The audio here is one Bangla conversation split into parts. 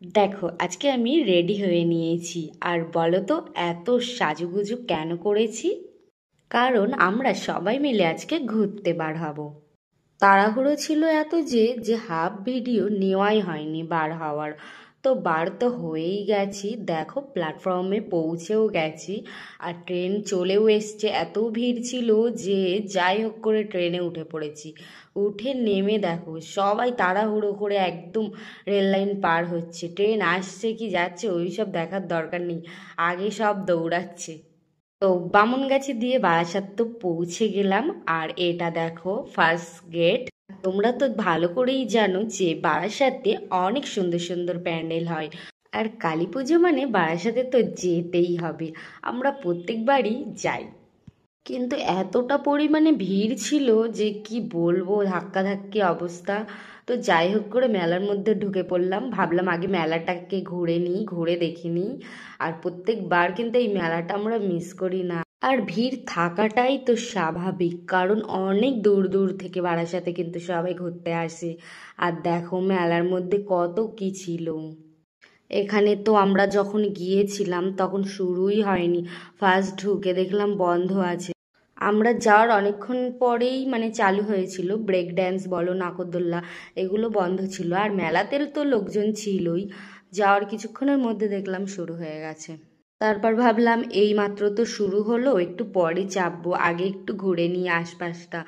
দেখো আজকে আমি রেডি হয়ে নিয়েছি। আর বলো তো এত সাজুগুজু কেন করেছি? কারণ আমরা সবাই মিলে আজকে ঘুরতে বার হব। তাড়াহুড়ো ছিল এত যে যে হাফ ভিডিও নেওয়াই হয়নি বার হওয়ার। তো বার তো হয়েই গেছি, দেখো প্ল্যাটফর্মে পৌঁছেও গেছি। আর ট্রেন চলেও এসছে, এত ভিড় ছিল যে যাই হোক করে ট্রেনে উঠে পড়েছি। উঠে নেমে দেখো সবাই তাড়াহুড়ো করে একদম রেল লাইন পার হচ্ছে, ট্রেন আসছে কি যাচ্ছে ওই সব দেখার দরকার নেই, আগে সব দৌড়াচ্ছে। তো বামনগাছি দিয়ে বারাসাত তো পৌঁছে গেলাম। আর এটা দেখো ফার্স্ট গেট। তোমরা তো ভালো করেই জানো যে বারাসাতে অনেক সুন্দর সুন্দর প্যান্ডেল হয়। আর কালী পুজো মানে বারাসাতে তো যেতেই হবে, আমরা প্রত্যেকবারই যাই। কিন্তু এতটা পরিমাণে ভিড় ছিল যে কি বলবো, ধাক্কাধাক্কি অবস্থা। তো যাই হোক করে মেলার মধ্যে ঢুকে পড়লাম, ভাবলাম আগে মেলাটাকে ঘুরে নিই, ঘুরে দেখে নিই। আর প্রত্যেকবার কিন্তু এই মেলাটা আমরা মিস করি না। আর ভিড় থাকাটাই তো স্বাভাবিক, কারণ অনেক দূর দূর থেকে বারাসাতে কিন্তু সবাই ঘুরতে আসে। আর দেখো মেলার মধ্যে কত কি ছিল। এখানে তো আমরা যখন গিয়েছিলাম তখন শুরুই হয়নি, ফার্স্ট ঢুকে দেখলাম বন্ধ আছে। আমরা যাওয়ার অনেকক্ষণ পরেই মানে চালু হয়েছিল, ব্রেক ড্যান্স বলো নাগরদোল্লা, এগুলো বন্ধ ছিল। আর মেলাতে তো লোকজন ছিলই, যাওয়ার কিছুক্ষণের মধ্যে দেখলাম শুরু হয়ে গেছে। তারপর ভাবলাম এই মাত্র তো শুরু হলো, একটু পরে চাপবো, আগে একটু ঘুরে নিই আশপাশটা।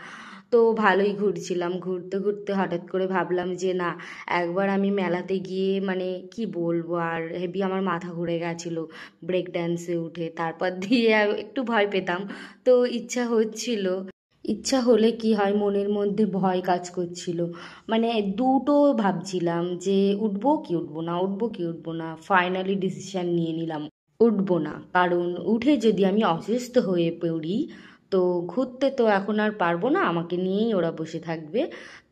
তো ভালোই ঘুরছিলাম, ঘুরতে ঘুরতে হঠাৎ করে ভাবলাম যে না, একবার আমি মেলাতে গিয়ে মানে কি বলবো, আর হেভি আমার মাথা ঘুরে গেছিলো ব্রেক ড্যান্সে উঠে। তারপর দিয়ে একটু ভয় পেতাম। তো ইচ্ছা হলে কি হয়, মনের মধ্যে ভয় কাজ করছিল। মানে দুটো ভাবছিলাম যে উঠবো কি উঠবো না, উঠবো কি উঠবো না। ফাইনালি ডিসিশন নিয়ে নিলাম উঠবো না, কারণ উঠে যদি আমি অসুস্থ হয়ে পড়ি তো ঘুরতে তো এখন আর পারবো না, আমাকে নিয়েই ওরা বসে থাকবে।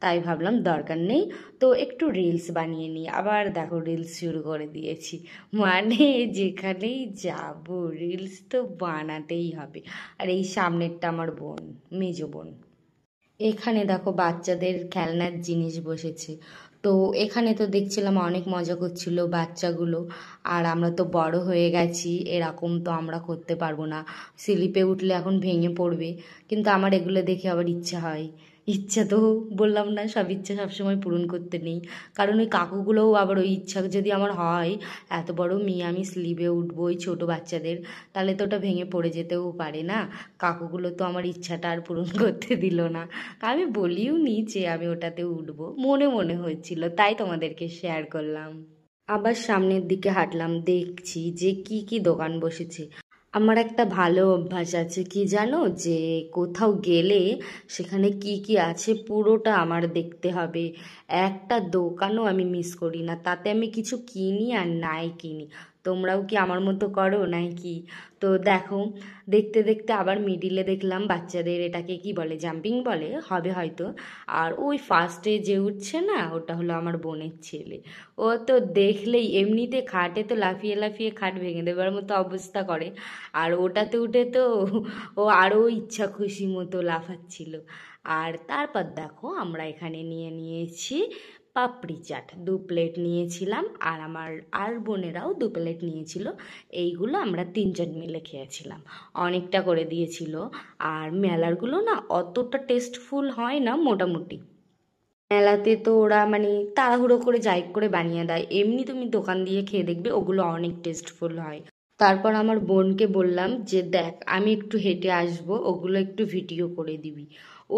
তাই ভাবলাম দরকার নেই, তো একটু রিলস বানিয়ে নিই। আবার দেখো রিলস শুরু করে দিয়েছি। মানে যেখানেই যাব রিলস তো বানাতেই হবে। আর এই সামনেরটা আমার বোন, মেজো বোন। এখানে দেখো বাচ্চাদের খেলনার জিনিস বসেছে। তো এখানে তো দেখছিলাম অনেক মজা করছিল বাচ্চাগুলো। আর আমরা তো বড় হয়ে গেছি, এরকম তো আমরা করতে পারবো না, স্লিপে উঠলে এখন ভেঙে পড়বে। কিন্তু আমার এগুলো দেখে আবার ইচ্ছা হয়। ইচ্ছা তো বললাম না, সব ইচ্ছা সবসময় পূরণ করতে নেই। কারণ ওই কাকুগুলোও আবার ওই ইচ্ছা যদি আমার হয়, এত বড় মেয়ে আমি স্লিপে উঠবো ওই ছোট বাচ্চাদের, তাহলে তো ওটা ভেঙে পড়ে যেতেও পারে না। কাকুগুলো তো আমার ইচ্ছাটা আর পূরণ করতে দিল না। আমি বলিও নি যে আমি ওটাতে উঠবো, মনে মনে হয়েছিল, তাই তোমাদেরকে শেয়ার করলাম। আবার সামনের দিকে হাঁটলাম, দেখছি যে কি কি দোকান বসেছে। আমার একটা ভালো অভ্যাস আছে কি জানো, যে কোথাও গেলে সেখানে কি কি আছে পুরোটা আমার দেখতে হবে। একটা দোকানও আমি মিস করি না, তাতে আমি কিছু কিনি আর নাই কিনি। তোমরাও কি আমার মতো করো নাকি? তো দেখো, দেখতে দেখতে আবার মিডিলে দেখলাম বাচ্চাদের, এটাকে কি বলে, জাম্পিং বলে হবে হয়তো। আর ওই ফার্স্টে যে উঠছে না, ওটা হলো আমার বোনের ছেলে। ও তো দেখলেই এমনিতে খাটে তো লাফিয়ে লাফিয়ে খাট ভেঙে দেবার মতো অবস্থা করে, আর ওটাতে উঠে তো ও আরও ইচ্ছা খুশি মতো লাফাচ্ছিল। আর তারপর দেখো আমরা এখানে নিয়ে নিয়েছি পাপড়ি চাট, 2 প্লেট নিয়েছিলাম। আর আমার আর বোনেরাও 2 প্লেট নিয়েছিল। এইগুলো আমরা তিনজন মিলে খেয়েছিলাম, অনেকটা করে দিয়েছিল। আর মেলারগুলো না অতটা টেস্টফুল হয় না, মোটামুটি। মেলাতে তো ওরা মানে তাড়াহুড়ো করে যাই করে বানিয়ে দেয়, এমনি তুমি দোকান দিয়ে খেয়ে দেখবে ওগুলো অনেক টেস্টফুল হয়। তারপর আমার বোনকে বললাম যে দেখ আমি একটু হেঁটে আসবো, ওগুলো একটু ভিডিও করে দিবি।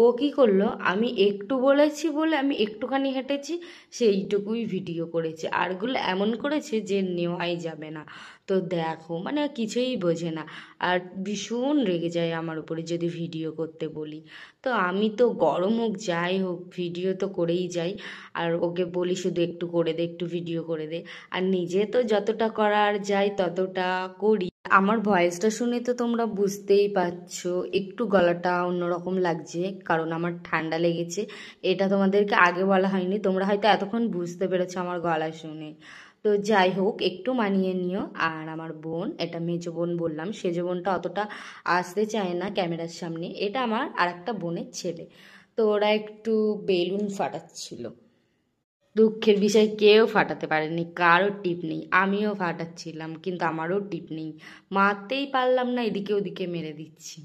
ও কি করলো, আমি একটু বলেছি বলে আমি একটুখানি হেঁটেছি, সেইটুকুই ভিডিও করেছে। আরগুলো এমন করেছে যে নেওয়াই যাবে না। তো দেখো মানে কিছুই বোঝে না। আর ভীষণ রেগে যায় আমার উপরে যদি ভিডিও করতে বলি। তো আমি তো গরম হোক যাই হোক ভিডিও তো করেই যাই। আর ওকে বলি শুধু একটু করে দে, একটু ভিডিও করে দে। আর নিজে তো যতটা করার যায় ততটা করি। আমার ভয়েসটা শুনে তো তোমরা বুঝতেই পারছো একটু গলাটা অন্যরকম লাগছে, কারণ আমার ঠান্ডা লেগেছে। এটা তোমাদেরকে আগে বলা হয়নি, তোমরা হয়তো এতক্ষণ বুঝতে পেরেছো আমার গলা শুনে। তো যাই হোক একটু মানিয়ে নিও। আর আমার বোন, এটা মেজো বোন বললাম, সেজো বোনটা অতটা আসতে চায় না ক্যামেরার সামনে, এটা আমার আর একটা বোনের ছেলে। তো ওরা একটু বেলুন ফাটাচ্ছিল। দুঃখের বিষয় কেউ ফাটাতে পারেনি, কারো টিপ নেই। আমিও ফাটাচ্ছিলাম কিন্তু আমারও টিপ নেই, মারতেই পারলাম না, এদিকে ওদিকে মেরে দিচ্ছি।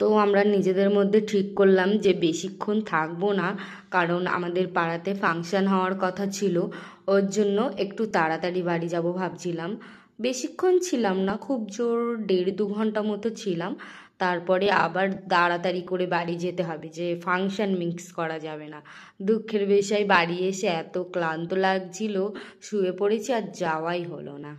তো আমরা নিজেদের মধ্যে ঠিক করলাম যে বেশিক্ষণ থাকবো না, কারণ আমাদের পাড়াতে ফাংশন হওয়ার কথা ছিল। ওর জন্য একটু তাড়াতাড়ি বাড়ি যাব ভাবছিলাম। বেশিক্ষণ ছিলাম না, খুব জোর 1.5-2 ঘন্টা মতো ছিলাম। তারপরে আবার তাড়াতাড়ি করে বাড়ি যেতে হবে, যে ফাংশন মিক্স করা যাবে না। দুঃখের বিষয় বাড়ি এসে এত ক্লান্ত লাগছিল, শুয়ে পড়েছি, আর যাওয়াই হলো না।